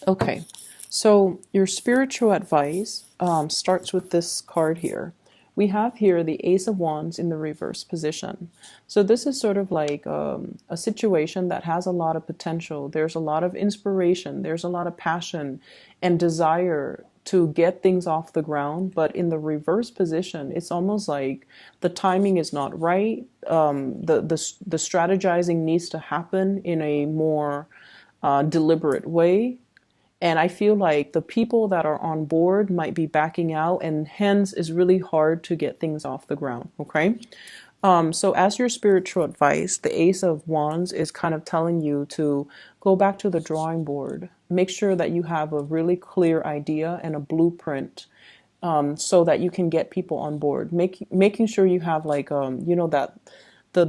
Okay, so your spiritual advice starts with this card here. We have here the Ace of Wands in the reverse position. So this is sort of like a situation that has a lot of potential. There's a lot of inspiration. There's a lot of passion and desire to get things off the ground. But in the reverse position, it's almost like the timing is not right. The strategizing needs to happen in a more deliberate way, and I feel like the people that are on board might be backing out, and hence it's really hard to get things off the ground. Okay. So as your spiritual advice, the Ace of Wands is kind of telling you to go back to the drawing board. Make sure that you have a really clear idea and a blueprint, so that you can get people on board. Making sure you have like, that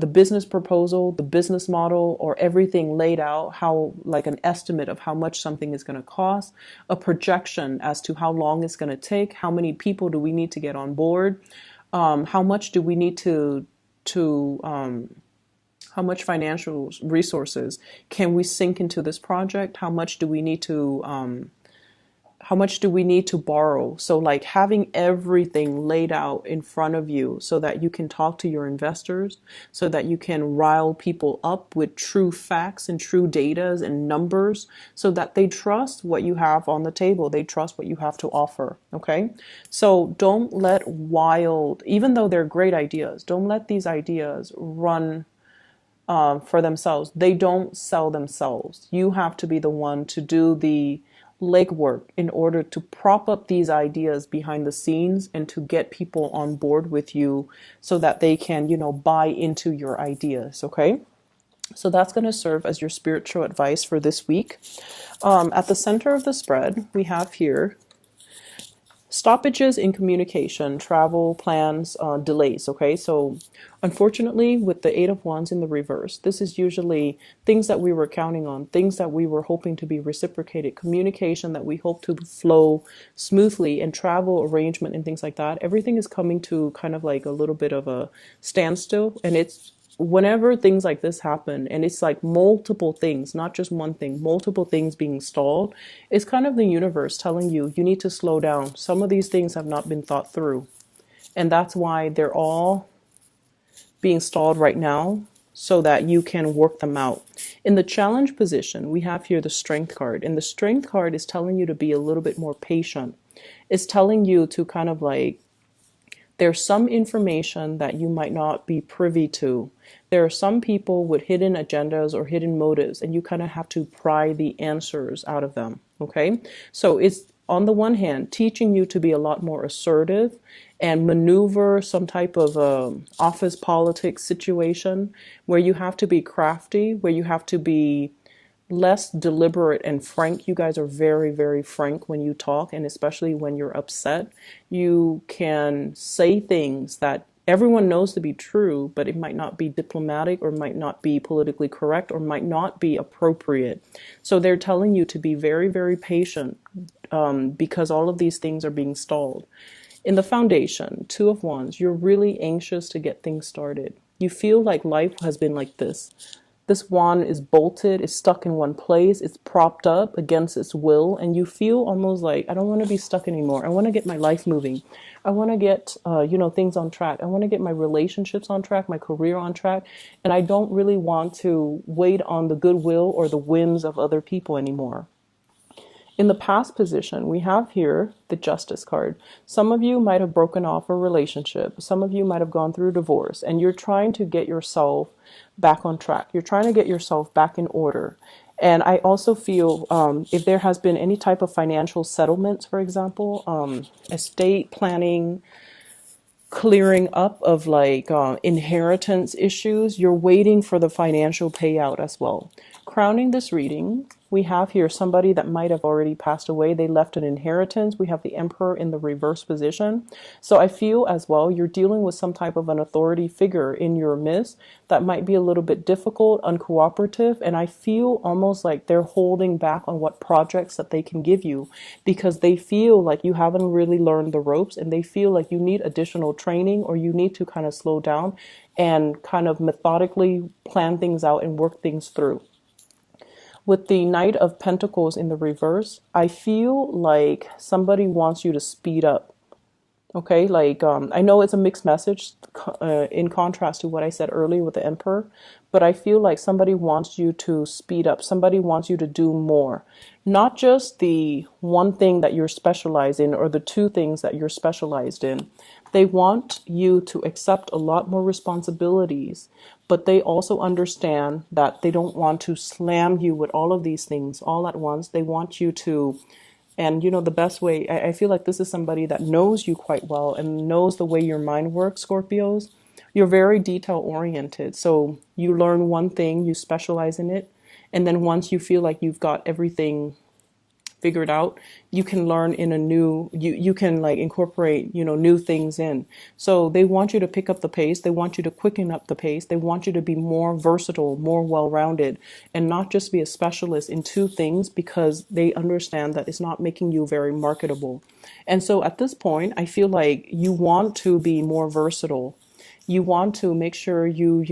the business proposal, the business model, or everything laid out, how like an estimate of how much something is going to cost, a projection as to how long it's going to take, how many people do we need to get on board, how much do we need to how much financial resources can we sink into this project, how much do we need to borrow? So like having everything laid out in front of you so that you can talk to your investors, so that you can rile people up with true facts and true data and numbers, so that they trust what you have on the table. They trust what you have to offer. Okay. So don't let even though they're great ideas, don't let these ideas run for themselves. They don't sell themselves. You have to be the one to do the legwork in order to prop up these ideas behind the scenes and to get people on board with you so that they can, buy into your ideas. Okay. So that's going to serve as your spiritual advice for this week. At the center of the spread, we have here stoppages in communication, travel plans, delays. Okay, so unfortunately, with the Eight of Wands in the reverse, this is usually things that we were counting on, things that we were hoping to be reciprocated, communication that we hope to flow smoothly, and travel arrangement and things like that. Everything is coming to kind of like a little bit of a standstill, and it's whenever things like this happen, and it's like multiple things, not just one thing, multiple things being stalled, it's kind of the universe telling you, you need to slow down. Some of these things have not been thought through. And that's why they're all being stalled right now, so that you can work them out. In the challenge position, we have here the strength card. And the strength card is telling you to be a little bit more patient. It's telling you to kind of like, there's some information that you might not be privy to. There are some people with hidden agendas or hidden motives, and you kind of have to pry the answers out of them. Okay. So it's on the one hand teaching you to be a lot more assertive and maneuver some type of office politics situation where you have to be crafty, where you have to be less deliberate and frank. You guys are very, very frank when you talk, and especially when you're upset. You can say things that everyone knows to be true, but it might not be diplomatic, or might not be politically correct, or might not be appropriate. So they're telling you to be very, very patient, because all of these things are being stalled. In the foundation, Two of Wands, you're really anxious to get things started. You feel like life has been like this. This wand is bolted, it's stuck in one place, it's propped up against its will, and you feel almost like, I don't want to be stuck anymore. I want to get my life moving. I want to get, things on track. I want to get my relationships on track, my career on track, and I don't really want to wait on the goodwill or the whims of other people anymore. In the past position, we have here the Justice card. Some of you might have broken off a relationship. Some of you might have gone through divorce, and you're trying to get yourself back on track. You're trying to get yourself back in order. And I also feel if there has been any type of financial settlements, for example, estate planning, clearing up of like inheritance issues, you're waiting for the financial payout as well. Crowning this reading, we have here somebody that might have already passed away. They left an inheritance. We have the Emperor in the reverse position. So I feel as well you're dealing with some type of an authority figure in your midst that might be a little bit difficult, uncooperative, and I feel almost like they're holding back on what projects that they can give you, because they feel like you haven't really learned the ropes, and they feel like you need additional training, or you need to kind of slow down and kind of methodically plan things out and work things through. With the Knight of Pentacles in the reverse, I feel like somebody wants you to speed up. Okay, like I know it's a mixed message in contrast to what I said earlier with the Emperor, but I feel like somebody wants you to speed up. Somebody wants you to do more. Not just the one thing that you're specialized in or the two things that you're specialized in. They want you to accept a lot more responsibilities, but they also understand that they don't want to slam you with all of these things all at once. They want you to, and the best way, I feel like this is somebody that knows you quite well and knows the way your mind works, Scorpios. You're very detail oriented. So you learn one thing, you specialize in it. And then once you feel like you've got everything figured out, you can learn in a new, you can like incorporate, new things in. So they want you to pick up the pace. They want you to quicken up the pace. They want you to be more versatile, more well-rounded, and not just be a specialist in two things, because they understand that it's not making you very marketable. And so at this point, I feel like you want to be more versatile. You want to make sure you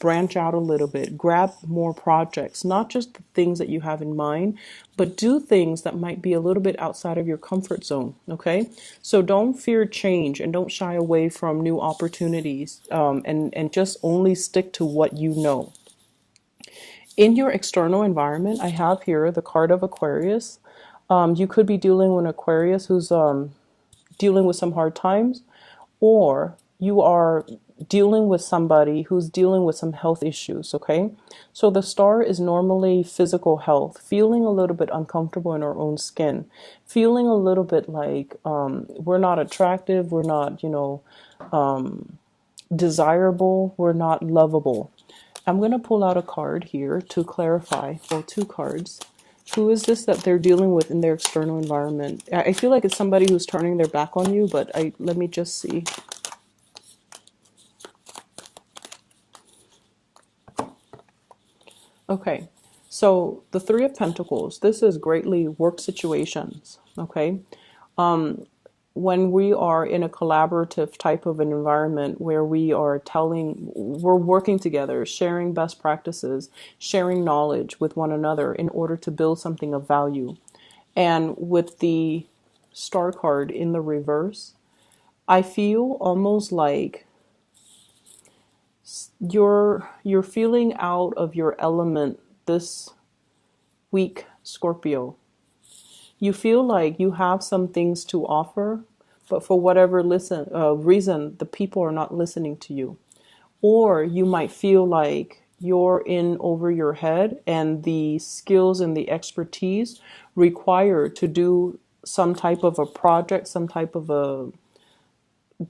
branch out a little bit, grab more projects, not just the things that you have in mind, but do things that might be a little bit outside of your comfort zone. Okay. So don't fear change and don't shy away from new opportunities, and just only stick to what you know. In your external environment, I have here the card of Aquarius. You could be dealing with an Aquarius who's dealing with some hard times, or you are dealing with somebody who's dealing with some health issues, okay? So the star is normally physical health, feeling a little bit uncomfortable in our own skin, feeling a little bit like we're not attractive, we're not, desirable, we're not lovable. I'm going to pull out a card here to clarify, well, two cards. Who is this that they're dealing with in their external environment? I feel like it's somebody who's turning their back on you, but let me just see. Okay, so the Three of Pentacles, this is greatly work situations, okay? When we are in a collaborative type of an environment where we're working together, sharing best practices, sharing knowledge with one another in order to build something of value. And with the Star card in the reverse, I feel almost like you're feeling out of your element this week, Scorpio. You feel like you have some things to offer, but for whatever reason, the people are not listening to you. Or you might feel like you're in over your head and the skills and the expertise required to do some type of a project, some type of a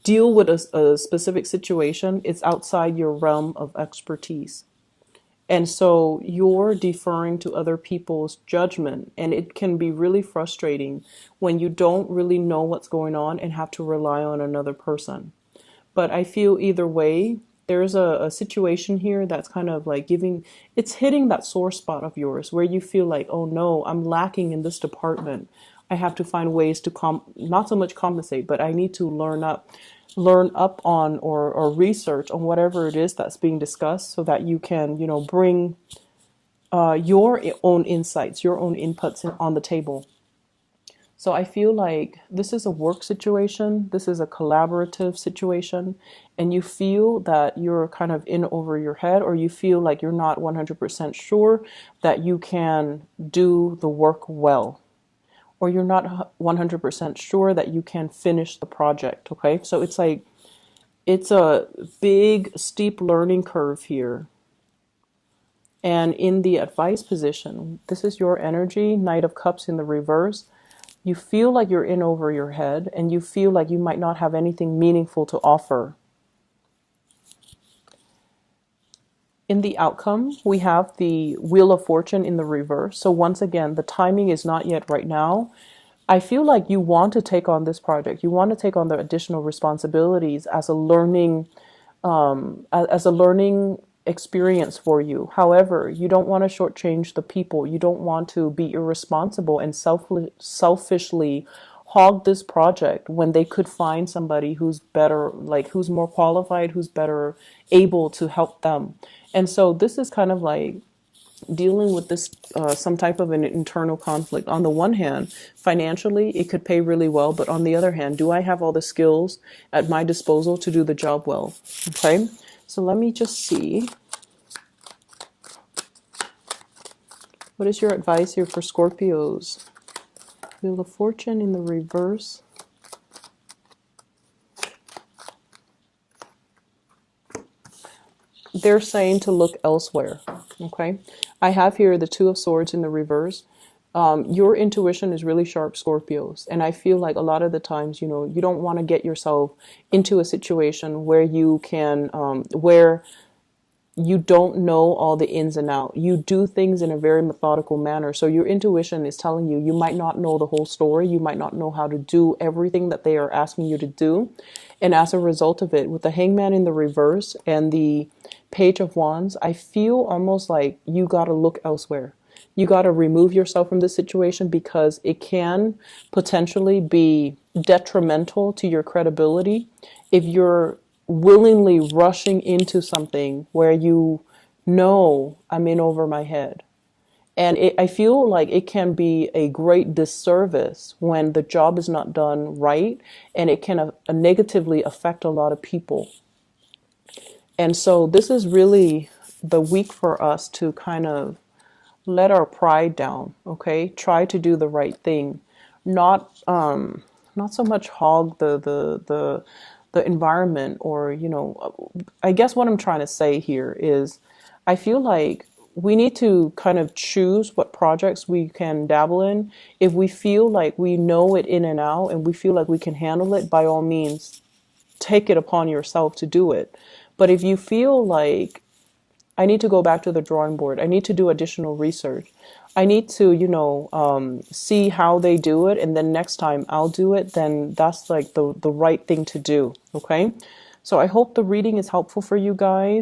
deal with a specific situation, it's outside your realm of expertise. And so you're deferring to other people's judgment. And it can be really frustrating when you don't really know what's going on and have to rely on another person. But I feel either way, there's a situation here that's kind of like it's hitting that sore spot of yours where you feel like, oh no, I'm lacking in this department. I have to find ways to not so much compensate, but I need to learn up on or research on whatever it is that's being discussed so that you can, bring your own insights, your own inputs on the table. So I feel like this is a work situation. This is a collaborative situation. And you feel that you're kind of in over your head, or you feel like you're not 100% sure that you can do the work well, or you're not 100% sure that you can finish the project. Okay. So it's like, it's a big, steep learning curve here. And in the advice position, this is your energy, Knight of Cups in the reverse. You feel like you're in over your head and you feel like you might not have anything meaningful to offer. In the outcome, we have the Wheel of Fortune in the reverse. So once again, the timing is not yet right now. I feel like you want to take on this project. You want to take on the additional responsibilities as a learning experience for you. However, you don't want to shortchange the people. You don't want to be irresponsible and selfishly hog this project when they could find somebody who's better, like who's more qualified, who's better able to help them. And so this is kind of like dealing with this some type of an internal conflict. On the one hand, financially, it could pay really well, but on the other hand, do I have all the skills at my disposal to do the job well? Okay, so let me just see. What is your advice here for Scorpios? Wheel of Fortune in the reverse. They're saying to look elsewhere. Okay, I have here the Two of Swords in the reverse. Your intuition is really sharp, Scorpios, and I feel like a lot of the times, you know, you don't want to get yourself into a situation where you can, where you don't know all the ins and outs. You do things in a very methodical manner. So your intuition is telling you, you might not know the whole story. You might not know how to do everything that they are asking you to do. And as a result of it, with the Hangman in the reverse and the Page of Wands, I feel almost like you got to look elsewhere. You got to remove yourself from this situation because it can potentially be detrimental to your credibility if you're willingly rushing into something where you know I'm in over my head. And I feel like it can be a great disservice when the job is not done right, and it can negatively affect a lot of people. And so this is really the week for us to kind of let our pride down, okay? Try to do the right thing, not so much hog the environment, or, you know, I guess what I'm trying to say here is I feel like we need to kind of choose what projects we can dabble in. If we feel like we know it in and out and we feel like we can handle it, by all means, take it upon yourself to do it. But if you feel like I need to go back to the drawing board, I need to do additional research, I need to, you know, see how they do it, and then next time I'll do it, then that's like the right thing to do. Okay. So I hope the reading is helpful for you guys.